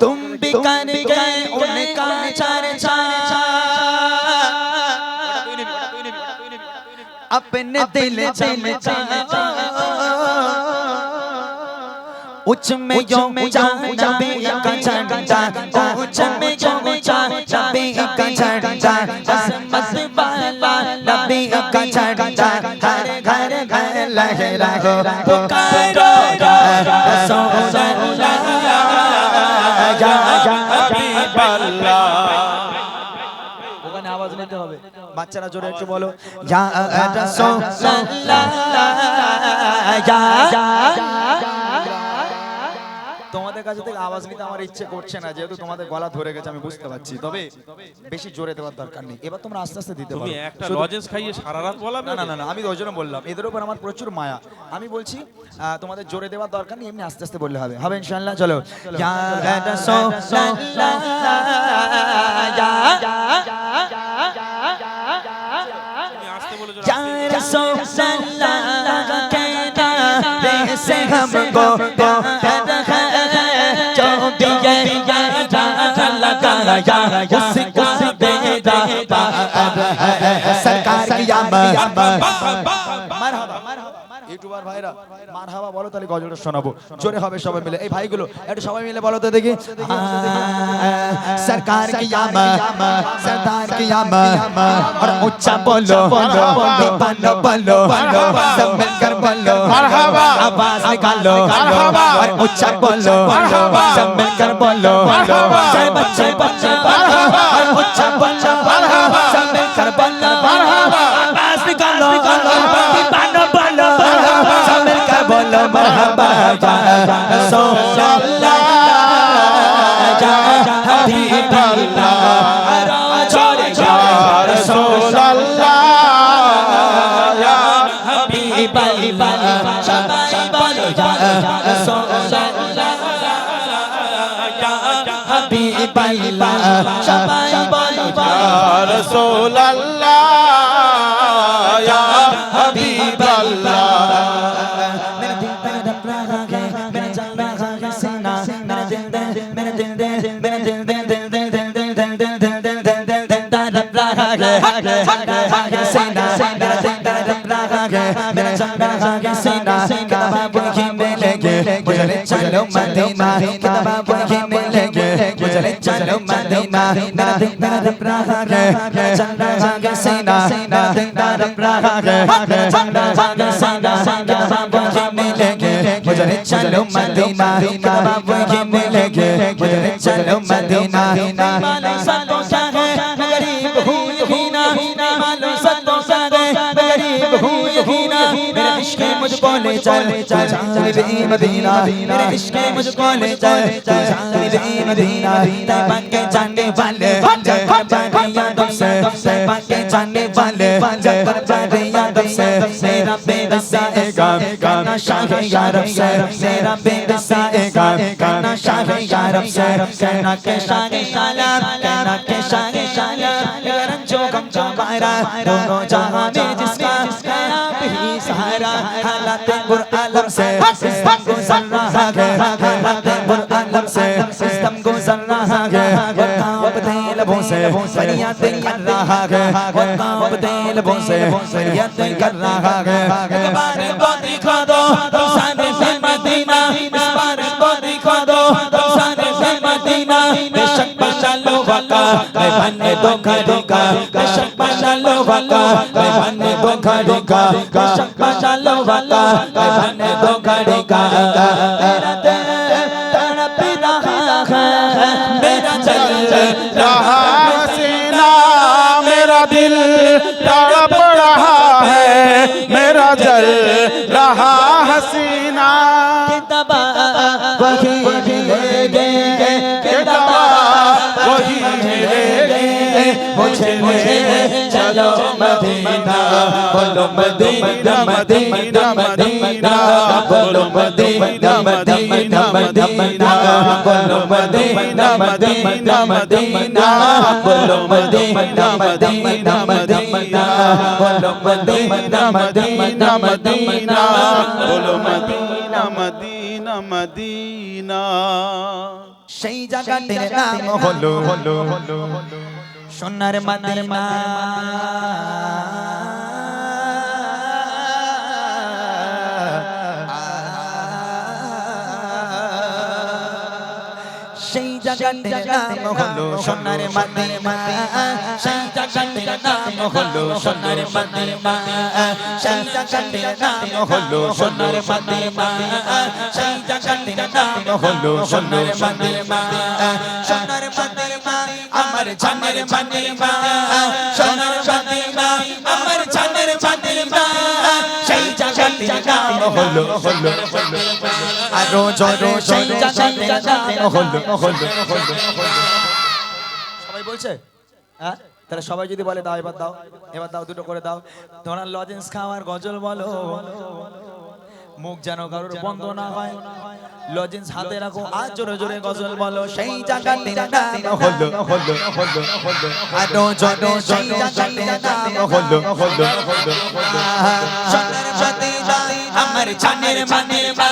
तुम भी कर गए उनका चर्चा अपने दिल चमचा उच्च में जो नबी का झंडा उच्च में जो नबी का झंडा अज़मत वाला नबी का झंडा हर घर घर लहरा हो पुकारो रसूल अल्लाह या हबीब अल्लाह। ওখানে আওয়াজ নিতে হবে, বাচ্চারা জোরে একটু বলো ইয়া রাসূলুল্লাহ ইয়া। তোমাদের কাছে থেকে আওয়াজ নিতে আমার ইচ্ছে করছে না, যেহেতু তোমাদের গলা ধরে গেছে আমি বুঝতে পারছি, তবে বেশি জোরে দেওয়ার দরকার নেই। এবার তোমরা আস্তে আস্তে দিতে পারো। তুমি একটা লজেন্স খাইয়ে সারা রাত বলাবে? না না না, আমি ওই জন্য বললাম, এদের উপর আমার প্রচুর মায়া। আমি বলছি তোমাদের জোরে দেওয়ার দরকার নেই, এমনি আস্তে আস্তে বললে হবে, হবে ইনশাআল্লাহ। চলো ইয়া রাসূলুল্লাহ ইয়া या रसूलल्लाह कहना से हमको प्यार है जो भी ये लगाया उसका बेड़ा पार है सरकार की मरहबा ইউটিউবার ভাইরা মারহাবা বলো, তাহলে গজলটা শোনাবো, জোরে হবে সবাই মিলে। এই ভাইগুলো একটু সবাই মিলে বলো তো দেখি, সরকার কি सरदार की और ऊंचा बोलो बोलो बोलो सब मिलकर बोलो मरहबा, आवाज निकालो और ऊंचा बोलो सब मिलकर बोलो चाहे बच्चे बच्चे और ऊंचा बोलो सब मिलकर बोलो आवाज निकालो बोलो सब मिलकर बोलो मरहबा या रसूलल्लाह या हबीब अल्लाह रसूलल्लाह या हबीब अल्लाह सबाई बोलो या रसूलल्लाह या हबीब अल्लाह सबाई बोलो या रसूलल्लाह या हबीब अल्लाह। मेरा दिल पे रब रहा है, मेरा चल रहा है सीना, मेरा दिल मेरा दिल मेरा दिल रब रहा है सीना, मेरा दिल रब रहा है, मेरा चल रहा है सीना। किताब की मिलेंगे मुझे चलो मदीना, किताब की मिलेंगे मुझे चलो मदीना। मेरा दिल रब रहा है, मेरा चल रहा है सीना, मेरा दिल रब रहा है, मेरा चल रहा है सीना। किताब की मिलेंगे मुझे चलो मदीना, किताब की मिलेंगे मुझे चलो मदीना। मालूम सतो क्या है गरीब हूँ यकीना, मालूम सतो क्या है गरीब हूँ यकीना। मेरे इश्क़ मुझको ले चल जानिब मदीना, मेरे इश्क़ मुझको ले चल जानिब मदीना। तैयबा के जाने वाले जबर यादों से, तैयबा के जाने वाले जबर यादों से। मेरा बेवसा गाना शाह यारब से, मेरा बेवसा गाना शाह यारब से। कहना के शाह शाला, कहना के शाह शाला, रंजो गम जमारा दोनों जहां में जिसका है आप ही सहारा। हालात बुरआलम से सिस्टम गुजर रहा है, हालात बुरआलम से सिस्टम गुजर रहा है। कांपते लबों से फरियाद कर रहा है, कांपते लबों से फरियाद कर रहा है। एक बार को दिखा दो सामने से मदीना, इस बार को दिखा दो सामने से मदीना। बेशक बशालो वका मैं बने धोखा धोखा, बेशक बशालो वका मैं बने धोखा धोखा, बेशक बशालो वका मैं बने धोखा धोखा। मेरा दिल तड़प रहा है, मेरा चल रहा सीना, मेरा दिल तड़प रहा है, मेरा जल रहा हसीना। किताबा वही मिलेंगे, किताबा वही मिलेंगे मुझे चलो मदीना, बोलो मदीना मदीना मदीना, बोलो मदीना मदीना मदीना, बोलो मदीना मदीना मदीना, बोलो मदीना मदीना मदीना, बोलो मदीना मदीना मदीना, बोलो मदीना मदीना मदीना। সেই জায়গাটির নাম হলো সোনার মদিনা। সেই জায়গাটির নাম হলো সোনার মদিনা। সেই জায়গাটির নাম হলো সোনার মদিনা। সেই জায়গাটির নাম হলো সোনার মদিনা। সেই জায়গাটির নাম হলো সোনার মদিনা। সোনার মদিনা আমার জানের মদিনা। সোনার মদিনা আমার জানের মদিনা। সেই জায়গাটির নাম হলো আরো জোরে সেই জায়গাটির নাম হলো। সবাই বলছে হ্যাঁ, তাহলে সবাই যদি বলে দাও এবার দাও, এবার দাও, দুটো করে দাও। তোমরা লজেন্স খাওয়ার গজল বলো, মুখ যেন কারোর বন্ধ না হয়। লজেন্স হাতে রাখো আর জোরে জোরে গজল বলো। সেই জায়গাটির নাম হলো আরো জোরে সেই জায়গাটির নাম হলো সোনার মদিনা আমার জানের মদিনা।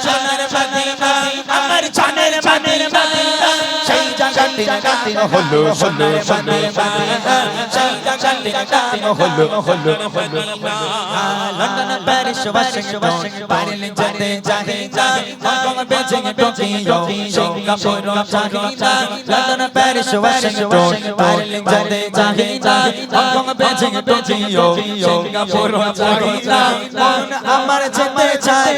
সোনার মদিনা আমার জানের মদিনা। সেই জায়গাটির নাম হলো সোনার মদিনা। সেই জায়গাটির নাম হলো লন্ডন, প্যারিস, ওয়াশিংটন, বার্লিন যেতে চাহিদা, হংকং, বেজিং, টোকিও, সিঙ্গাপুর চাহিদা। লন্ডন, প্যারিস, ওয়াশিংটন, বার্লিন যেতে চাহিদা, হংকং, বেজিং, টোকিও, সিঙ্গাপুর চাহিদা। মন আমার যেতে চাই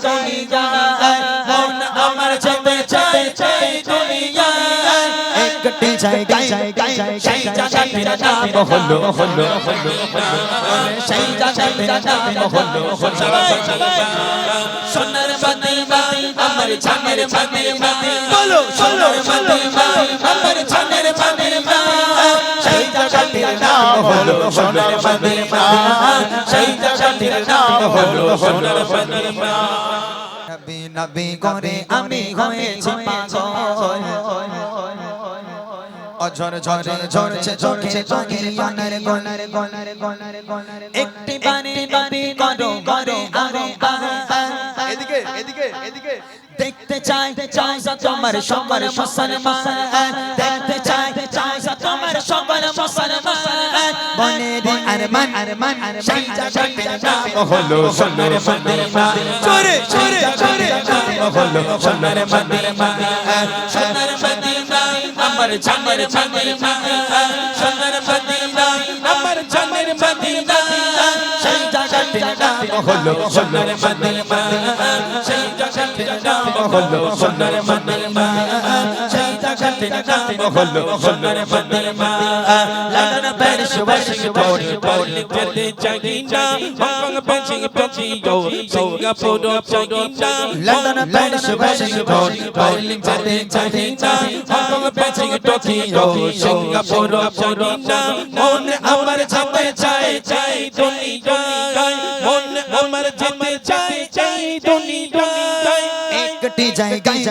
দুনিয়ায়, মন আমার যেতে চাই দুনিয়ায়। একটি জায়গায় সেই জায়গাটির নাম হলো সেই জায়গাটির নাম হলো সোনার মদিনা আমার জানের মদিনা। বলো সোনার মদিনা আমার জানের মদিনা। সেই জায়গাটির নাম হলো সোনার মদিনা। সেই জায়গাটির নাম হলো সোনার মদিনা। নবী নবী করে আমি হয়েছি পাগল, অঝর ঝরে ঝরছে চোখে পাগিয়ানের গলার একটি বাণী নবী করো করে আরো এদিকে এদিকে এদিকে। দেখতে চাই তোমার সবার মুসলমান, দেখতে চাই তোমার সবার মুসলমান। মনের আরমান সেই জায়গাটির নাম হলো সোনার মদিনা। জোরে জোরে জোরে হলো সোনার মদিনা। সোনার মদিনা আমার জানের মদিনা। সোনার মদিনা আমার জানের মদিনা। সেই জায়গাটির নাম হলো সোনার মদিনা। সেই জায়গাটির নাম হলো সোনার মদিনা। সেই জায়গাটির নাম হলো Sonar Madina. London, Paris, Washington, Berlin যেতে চাহিদা, হংকং, বেজিং, টোকিও, সিঙ্গাপুর চাহিদা। লন্ডন, প্যারিস, ওয়াশিংটন, বার্লিন যেতে চাহিদা, হংকং, বেজিং, টোকিও, সিঙ্গাপুর চাহিদা। মন আমার যেতে চাই দুনিয়ায়, মন আমার যেতে চাই দুনিয়ায়। একটি জায়গায়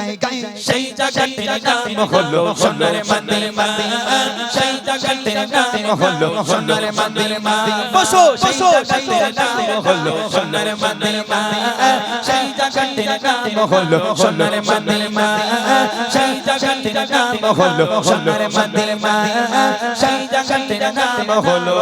সেই জায়গাটির নাম হলো সোনার মদিনা। সেই জায়গাটির নাম হলো সোনার মদিনা। বসো বসো সেই জায়গাটির নাম হলো সোনার মদিনা। সেই জায়গাটির নাম হলো সোনার মদিনা। সেই জায়গাটির নাম হলো সোনার মদিনা। সেই জায়গাটির নাম হলো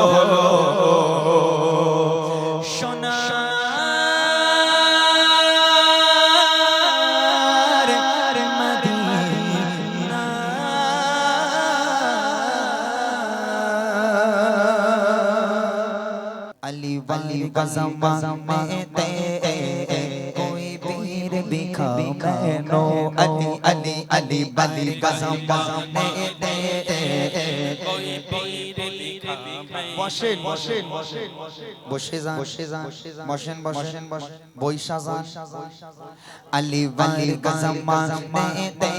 अली वाली गज़मा में ते कोई पीर दिखा मैनो। अली अली अली वाली गज़मा में ते कोई पीर दिखा मैनो। বসেন বসেন বসে যান বসেন বসেন বৈশা যান। अली वाली गज़मा में ते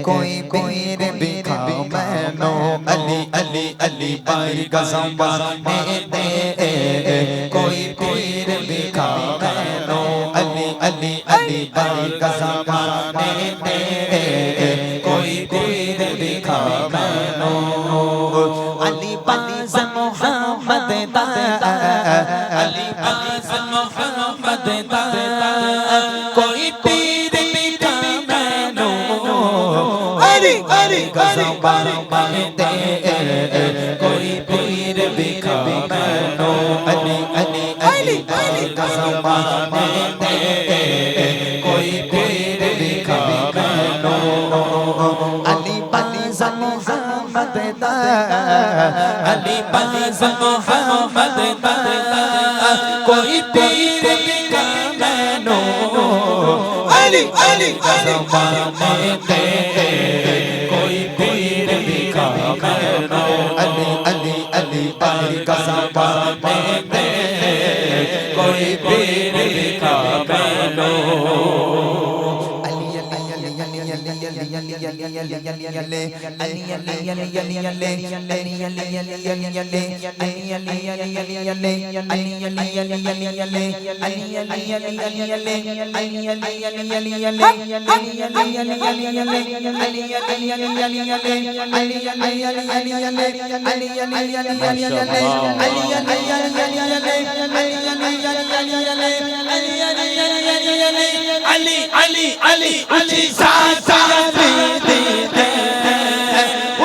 कोई पीर दिखा मैनो। अली अली अली वाली गज़मा में ते कोई पीर दिखा मैनो। अली अली अली वाली गज़मा में ते कोई पीर दिखा मैनो। अली बाज़ मोहम्मद दा, अली बाज़ मोहम्मद दा, कोई पीर दिखा मैनो। अली अली कसमा मांगते कोई पीर बिखा मैनो अली अली अली अली कसमा मांगते कोई पीर बिखा मैनो अली पली मोहम्मद दा अली पली मोहम्मद दा कोई पीर बिखा मैनो अली अली कसमा मांगते कोई पीर बिखा मैनो अली अली अली अली कसमा मांगते कोई पीर बिखा मैनो अली अली अली अली साथ दे दे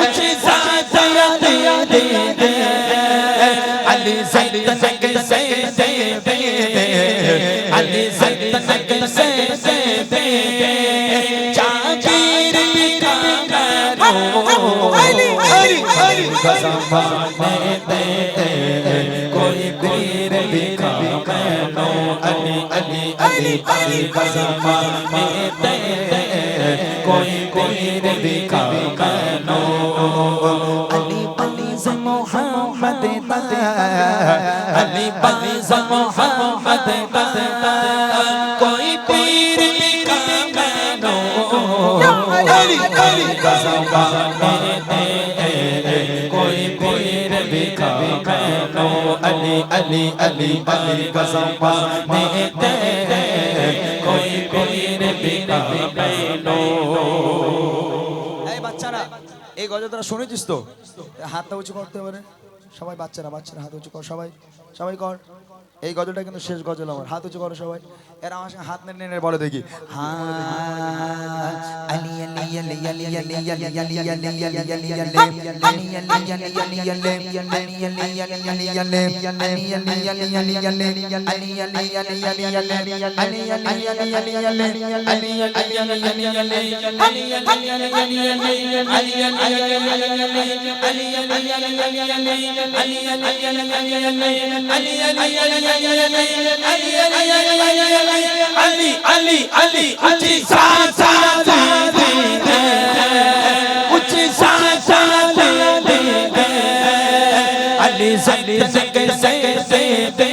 उची साथ दे दे अली सल्तनत से दे अली सल्तनत से दे जागीर बिका करो अली अली अली कसमा दे कोई पीर बिका करो अली अली अली अली कसमा दे कोई पीर बिका करो अली पली से मोहम्मद दा अली पली से मोहम्मद दा कोई पीर बिका करो अली अली कसमा दे कोई पीर बिका करो अली अली अली अली कसमा दे कोई पीर बिका करो এই বাচ্চারা এই গজলটা শুনেছিস তো হাতটা উঁচু করতে পারে সবাই বাচ্চারা বাচ্চারা হাত উঁচু কর সবাই সবাই কর এই গজলটা কিন্তু শেষ গজল আমার হাত উঁচু করো সবাই এরা আমার সঙ্গে হাত নেড়ে নেড়ে বলে দেখি আলি আলি আলি আলি আলি আলি আলি আলি আলি আলি আলি আলি আলি আলি अली अली अली उची सांस दे दे उची सांस दे दे अली सल्तनत से दे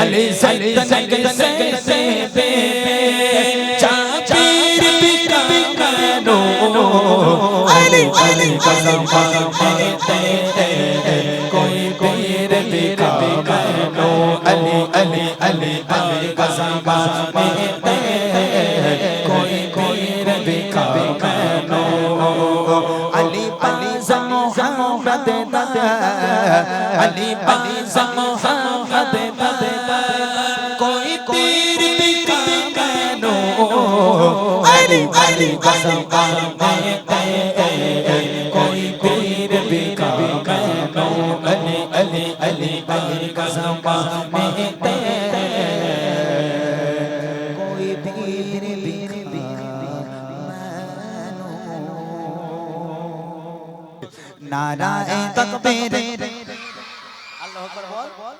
अली सल्तनत से दे जागीर बिका करो अली अली कसमा दे कोई पीर बिका करो अली अली अली अली कसमा दे कोई पीर बिका करो अली पली से मोहम्मद दा अली पली से मोहम्मद दा कोई पीर बिका करो अली अली कसमा दे कोई पीर बिका करो अली अली अली अली कसमा दे कोई पीर नाराए तकबीर अल्लाहू अकबर बोल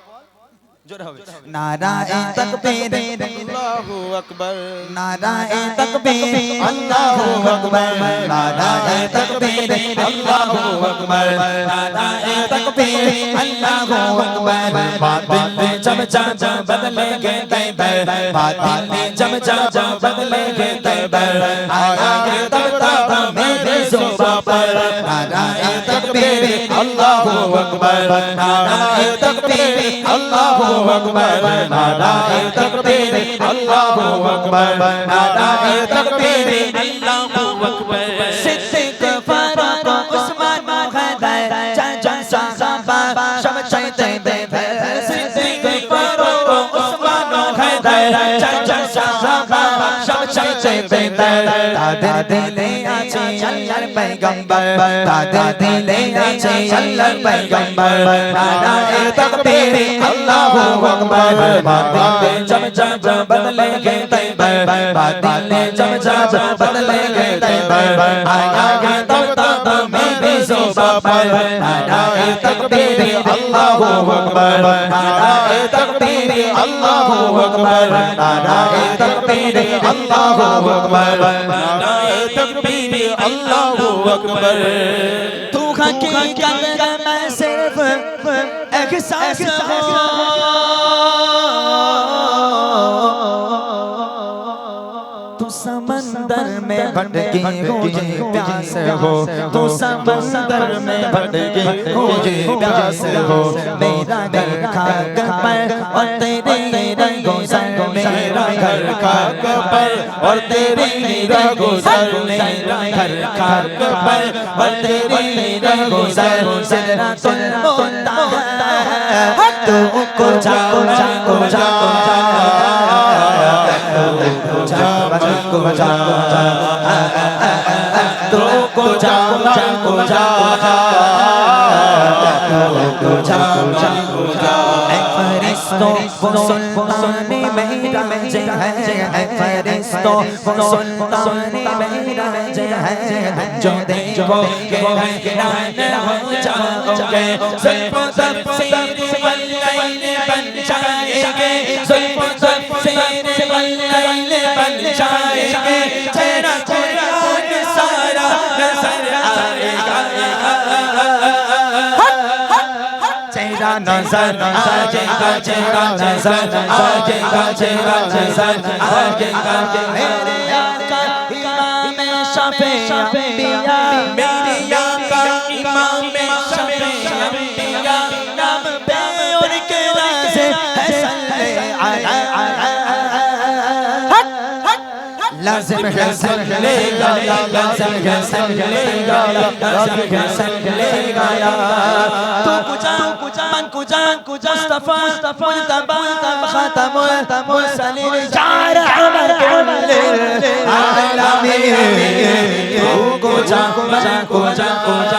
जोर হবে नाराए तकबीर अल्लाहू अकबर नाराए तकबीर अल्लाहू अकबर नाराए तकबीर अल्लाहू अकबर नाराए तकबीर अल्लाहू अकबर बातिल जब जब बदलेंगे तैबर बातिल जब जब बदलेंगे तैबर आएंगे तब तब मेरे ज़ुबान पर नाराए तकबीर अल्लाहू अकबर नाराए तकबीर अल्लाहू अकबर नाराए तकबीर अल्लाहू अकबर नाराए तकबीर अल्लाहू अकबर सिद्दीक फारूक उस्मान हैदर चाचा साहबा सब चाहते दे सिद्दीक फारूक उस्मान हैदर चाचा साहबा सब चाहते दे तादर দিলে আছে আল্লাহর পয়গম্বর তাদের দিলে আছে আল্লাহর পয়গম্বর নারায়ে তাকবীর আল্লাহু আকবার বাতিলে জব জব বদলে গে তৈবার বাতিলে জব জব বদলে গে তৈবার আয়া গে তব তব মেরে সুবাবার নারায়ে তাকবীর আল্লাহু আকবার নারায়ে তাকবীর আল্লাহু আকবার নারায়ে তাকবীর আল্লাহু আকবার नाराए तकबीर अल्लाहु अकबर तू हकीकत मैं सिर्फ एहसास हूँ तू समंदर में भटकी मुझे प्यास हो तू समंदर में भटकी मुझे प्यास हो मेरा घर खाक पर और तेरे रंगों सर मेरा घर खाक पर और तेरे रंगों सर मेरा घर खाक पर और तेरे रंगों सर तेरा तुल होता है तू को जाओ जाओ जाओ को जाओ तो को जाओ को जाओ को जाओ ऐ फरिश्तों वो सुल्तान मेरा जय है फरिश्तों वो सुल्तान मेरा जय है जो देखोगे हैरान हो जाओगे जुल्फ़ों तफसीर वल्लैल बन जाएंगे जुल्फ़ों तफसीर वल्लैल बन जाएंगे तेरा कुरान सारा नजर आएगा चेहरा नजर आएगा चेहरा नजर आएगा चेहरा नजर आएगा मेरे आका इमाम शफीअ मेरे आका इमाम शफीअ नाम पे उनके राज़ है सल्ले लाज़िम है सल्लेगा लाज़िम है सल्लेगा लाज़िम है सल्लेगा तू कुजा मन कुजा मुस्तफा मुस्तबा खातमुल मुरसलीन या रहमत लिल आलमीन तू कुजा कुजा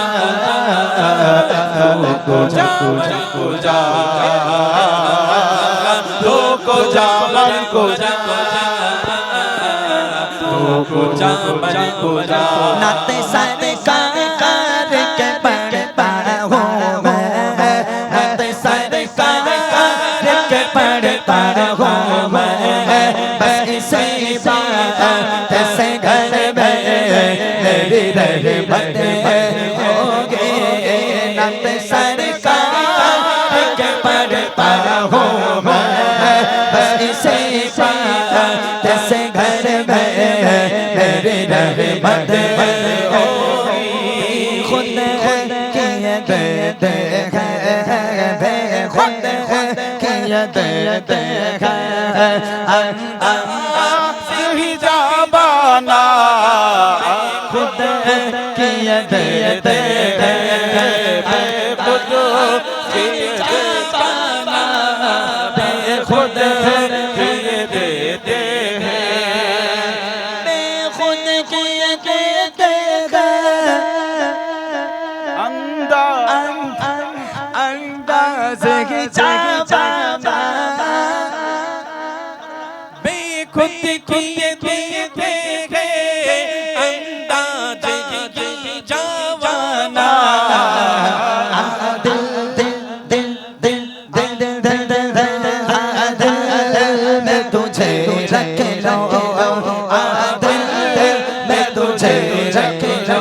नाते सरकार के पढ़ता हूँ मैं नाते सरकार के पढ़ता हूँ मैं बस इसे बात से घर में मेरी रहमत होगी नाते सरकार के पढ़ता हूँ मैं बस इसे बात से घर में मेरी रहमत होगी खुद किए देते हैं खुद किए देते हैं ही जाबाना खुद किए देते हैं खुद किए जाबाना खुद किए देते खुद किए देते अंदाज की जाबाना खुद किए देते अंदाज की जवाना दिल दिल दिल दिल दिल दिल दिल दिल मैं तुझे रख लो दिल मैं तुझे रख लो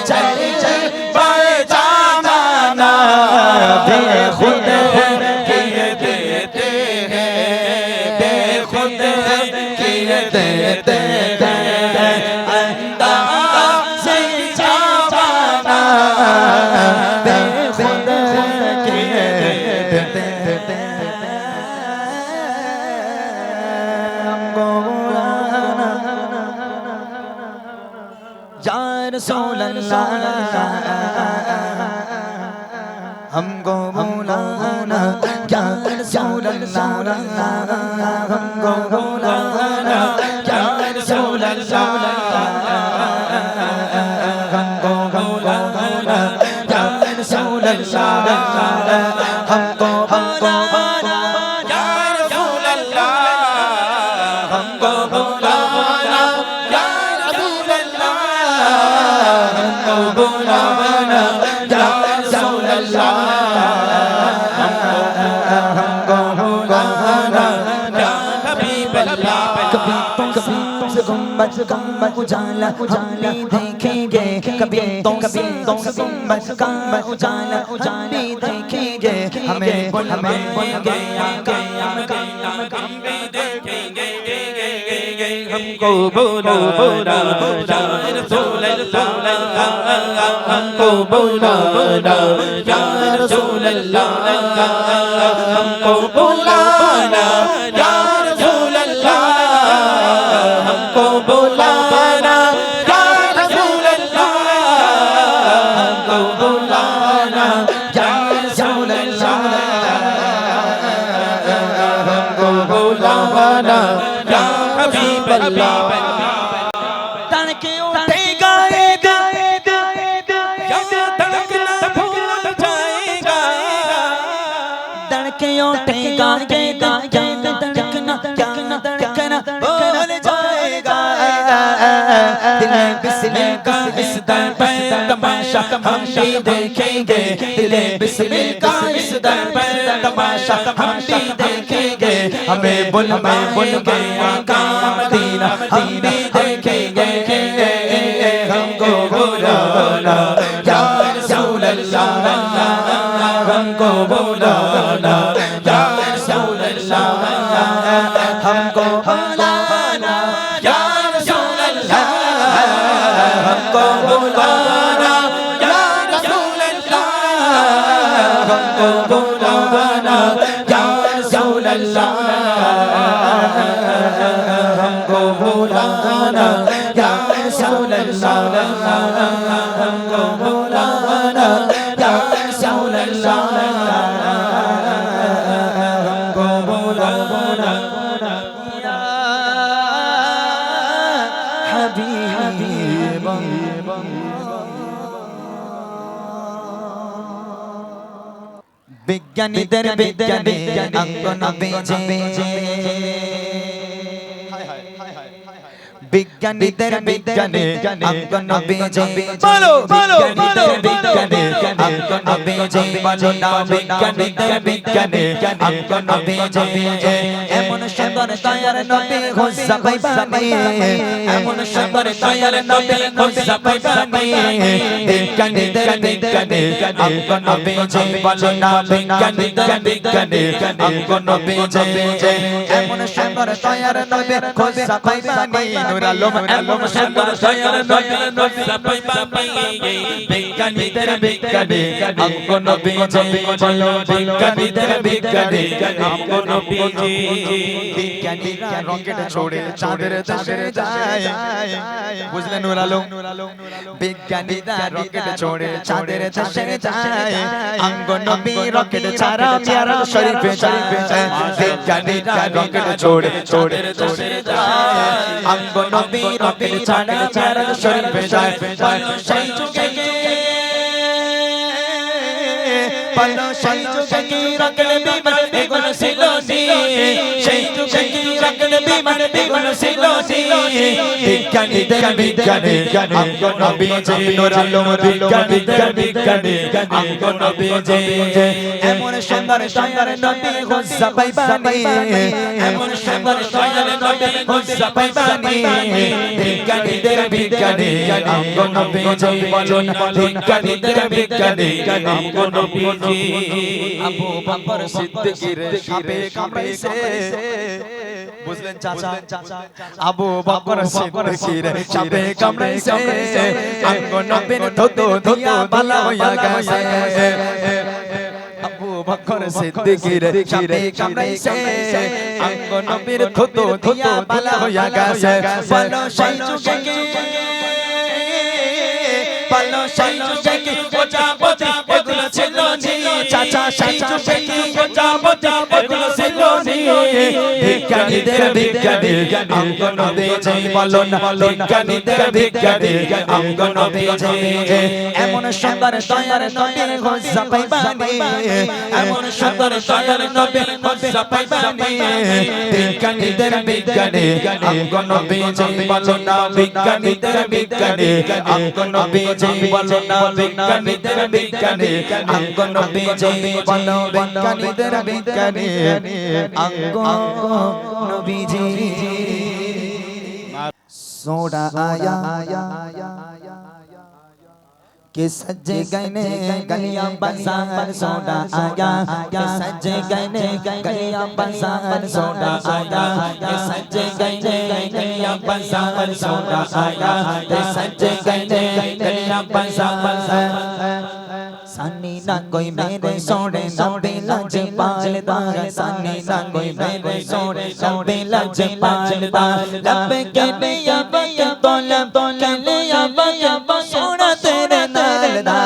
चल चल बाए जामाना बेखुद किए देते बेखुद किए देते अंदाज़ जामाना बेखुद किए देते हमको बुलाना या रसूल अल्लाह हमको बुलाना या रसूल अल्लाह हमको बुलाना या रसूल अल्लाह गुंबद का उजाला उजाला देखेंगे कभी तो गुंबद का उजाला उजाला देखेंगे हमें बुलाएंगे आका हमको बोलो बोला या रसूल अल्लाह हमको बोलो बोला या रसूल अल्लाह हमको बुलाना या रसूल अल्लाह हमको बुलाना या रसूल अल्लाह हमको बुलाना या रसूल अल्लाह हमको बुलाना या हबीब अल्लाह तड़के उठेगा धड़कना भूल जाएगा तड़के उठेगा धड़कना भूल जाएगा दिले बिस्मिल का इस दर पे तमाशा हम भी देखेंगे दिले बिस्मिल का इस दर पे तमाशा हम भी देखेंगे हमें बुलाएंगे आका मदीना हम भी देखेंगे हमको बुलाना या रसूल अल्लाह हमको बुलाना या रसूल अल्लाह हमको बुलाना या रसूल अल्लाह हमको बुलाना या रसूल अल्लाह हमको बुलाना या रसूल अल्लाह हमको बुलाना या रसूल अल्लाह हमको बुलाना या रसूल अल्लाह हमको बुलाना या हबीब বিজ্ঞানীদের বিজ্ঞানী অঙ্গন বেজে বিজ্ঞানীদের বিজ্ঞানী অঙ্গন বেজে বলো বলো বিজ্ঞানী অঙ্গন বেজে বলো না বিজ্ঞানীদের বিজ্ঞানী অঙ্গন বেজে এমন সুন্দর দয়ার নবী হোসা পাইবানি এমন সুন্দর দয়ার নবী হোসা পাইবানি বিজ্ঞানীদের বিজ্ঞানী অঙ্গন বেজে বলো না বিজ্ঞানীদের বিজ্ঞানী অঙ্গন বেজে এমন সুন্দর দয়ার নবী হোসা পাইবানি আলম আলম সুন্দর দয়ার নবী হোসা পাইবানি বিজ্ঞানীদের বিজ্ঞানী অঙ্গন বেজে বলো বিজ্ঞানীদের বিজ্ঞানী অঙ্গন বেজে বিজ্ঞানীরা রকেট ছোড়ে চাঁদের দেশে যায় বুঝলেন নূর আলম বিজ্ঞানীরা রকেট ছোড়ে চাঁদের দেশে যায় অঙ্গন নবী রকেট ছাড়া মিয়ারা শরীফে যায় বিজ্ঞানীরা রকেট ছোড়ে চাঁদের দেশে যায় অঙ্গন নবী রকেট ছাড়া মিয়ারা শরীফে যায় সেই যুগে পালো সেই যুগে কি রকেট বিমান এগুলো ছিল সেই যুগে কি রকেট বিমান এগুলো ছিল বিজ্ঞানীদের বিজ্ঞানী অঙ্গন বেজে নূর আলম বিজ্ঞানীদের বিজ্ঞানী অঙ্গন বেজে এমন সুন্দর দয়ার নবী হোসা পাইবানি এমন সুন্দর দয়ার নবী হোসা পাইবানি বিজ্ঞানীদের বিজ্ঞানী অঙ্গন বেজে বলো না বিজ্ঞানীদের বিজ্ঞানী অঙ্গন বেজে আবু বকর সিদ্দিকের সাপে কামড়াইছে বুঝলেন চাচা আবু বকর সিদ্দিকের সাপে কামড়াইছে অঙ্গন নবীর থুতু দিয়া বালা হইয়া গেছে আবু বকর সিদ্দিকের সাপে কামড়াইছে অঙ্গন নবীর থুতু দিয়া বালা হইয়া গেছে বলো সেই যুগে কি বলো সেই যুগে কি বোঝা বোঝা এগুলো ছিল চাচা সেই যুগে কি বোঝা বোঝা এগুলো ছিল বিজ্ঞানীদের বিজ্ঞানী অঙ্গন বেজে বলো না বিজ্ঞানীদের বিজ্ঞানী অঙ্গন বেজে এমন সুন্দর দয়ার নবী হোসা পাইবানি এমন সুন্দর দয়ার নবী হোসা পাইবানি বিজ্ঞানীদের বিজ্ঞানী অঙ্গন বেজে বলো না বিজ্ঞানীদের বিজ্ঞানী অঙ্গন বেজে বলো না বিজ্ঞানীদের বিজ্ঞানী অঙ্গন বেজে বলো বিজ্ঞানীদের বিজ্ঞানী অঙ্গন নবীজি सोड़ा आया कि सजे गए गलियां बाजार सोड़ा आया कि सजे गए गलियां बाजार सोड़ा आया कि सजे गए गलियां बाजार सोड़ा आया कि सजे गए गलियां बाजार सानी ना कोई मेरे सोने नबी लज पालदा सानी ना कोई मेरे सोने नबी लज पालदा लब के दिया बया तोलब कले या बया सोना तेरे नाल दा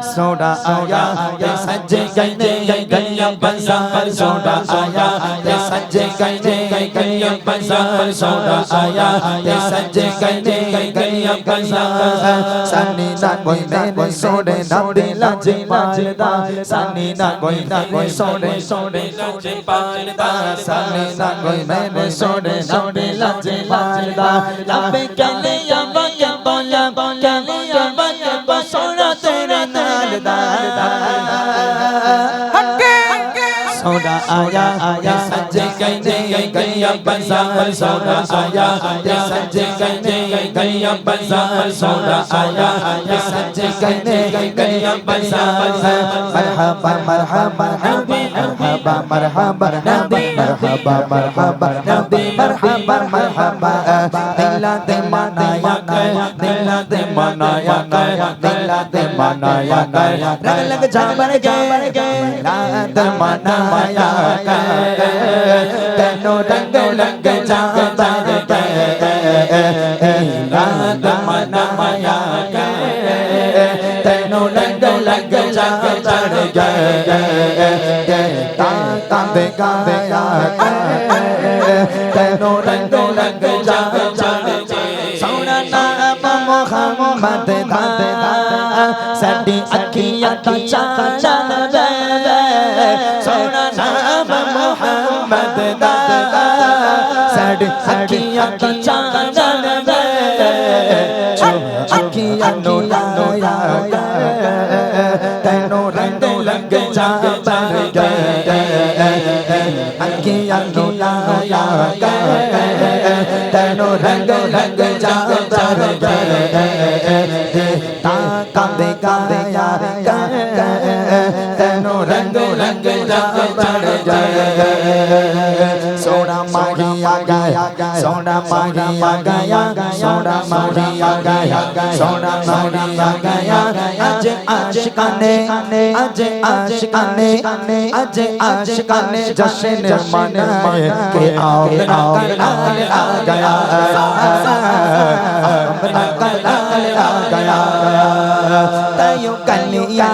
सोड़ा आया ये सजे गए गलियां बाजार सोड़ा आया ये सजे गए गलियां बाजार सोड़ा आया ये सजे गए गलियां बाजार सानी ना कोई मेरे सोने नबी लज पालदा सानी ना कोई सोने लज पालदा सानी ना कोई मेरे सोने नबी लज पालदा लब कले या बया बोला कले या बया सोना तेरे नाल सोड़ा आया ये सजे गए गलियां बाजार सोड़ा आया ये सजे गए गलियां बाजार सोड़ा आया ये सजे गए गलियां बाजार मरहबा मरहबा नबी मरहबा मरहबा नबी मरहबा मरहबा नबी मरहबा मरहबा दिला दे मनाया दिला दे मनाया दिला दे मनाया रंग लग जा बर गए रात मनाया तेनो रंग लग जा बर गए रात मनाया तेनो रंग लग जा बर गए ताता दे गाया तेनो रंग लग जा बर सोना नाम मोहम्मद दा साडी अखियां दा चांदन वे सोना नाम मोहम्मद दा साडी अखियां दा चांदन वे अखियां नो लाया तेनो रंग लग जा बर गए अखियां नो लाया तेनो रंग लग जा बर गए ताका दे गाया तेनो रंग लग जा बर गए सोना माहिया गया सोना माहिया गया सोना माहिया गया सोना माहिया गया अज आशिकाने अज आशिकाने जश्न मनाए के आओ कलाल आ गया कलाल आ गया तयो कलिया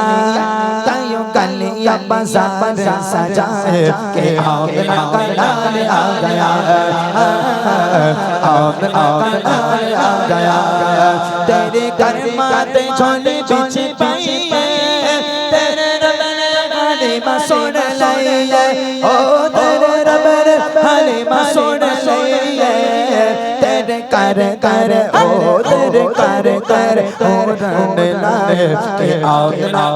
बाजार सजाए के आओ कलाल आ गया कलाल आ गया तेरे घर माते झोली बिछ पाई तेरे रब ने हालिमा सुन लई ओ तेरे रब ने हालिमा सुन लई तेरे कर ओ तेरे कर ओ रन लाए के आओ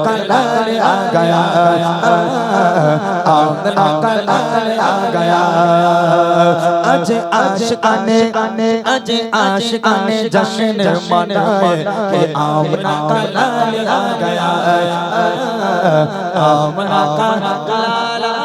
कलाल आ गया आओ कलाल आ गया अज आशिकाने जश्न मनाए के आओ कलाल आ गया आओ कलाल